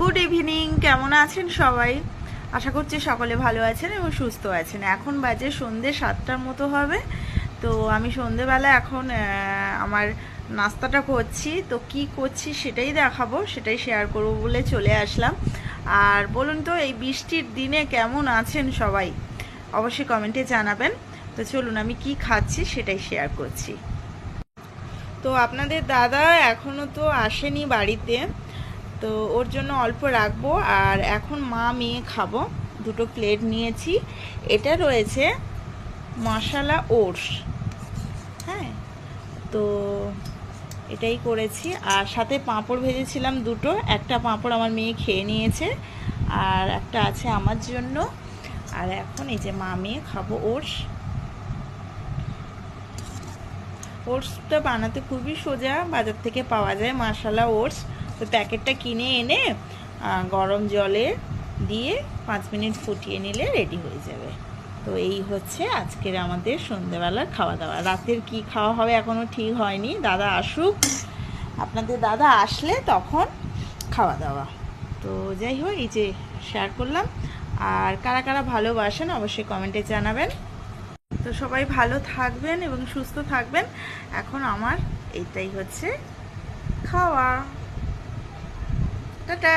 Good evening, কেমন আছেন সবাই? আশা করছি সকলে ভালো আছেন এবং সুস্থ আছেন। এখন বাজে সন্ধ্যে 7টার মতো হবে। তো আমি সন্ধেবেলা এখন আমার নাস্তাটা করছি। তো কি করছি সেটাই দেখাবো, সেটাই শেয়ার করবো বলে চলে আসলাম। আর বলুন তো, এই বৃষ্টির দিনে কেমন আছেন সবাই? অবশ্যই কমেন্টে জানাবেন। তো চলুন, আমি কি খাচ্ছি সেটাই শেয়ার করছি। তো আপনাদের দাদা এখনও তো আসেনি বাড়িতে, তো ওর জন্য অল্প রাখবো। আর এখন মা মেয়ে খাবো। দুটো প্লেট নিয়েছি। এটা রয়েছে মশলা ওটস, হ্যাঁ, তো এটাই করেছি। আর সাথে পাঁপড় ভেজেছিলাম দুটো, একটা পাঁপড় আমার মেয়ে খেয়ে নিয়েছে আর একটা আছে আমার জন্য। আর এখন এই যে মা মেয়ে খাবো ওটস। ওটসটা বানাতে খুবই সোজা, বাজার থেকে পাওয়া যায় মশলা ওটস। তো প্যাকেটটা কিনে এনে গরম জলে দিয়ে 5 মিনিট ফুটিয়ে নিলে রেডি হয়ে যাবে। তো এই হচ্ছে আজকের আমাদের সন্ধ্যেবেলার খাওয়া দাওয়া। রাতের কি খাওয়া হবে এখনও ঠিক হয়নি, দাদা আসুক, আপনাদের দাদা আসলে তখন খাওয়া দাওয়া। তো যাই হোক, এই যে শেয়ার করলাম। আর কারা কারা ভালোবাসেন অবশ্যই কমেন্টে জানাবেন। তো সবাই ভালো থাকবেন এবং সুস্থ থাকবেন। এখন আমার এইটাই হচ্ছে খাওয়া। টাটা।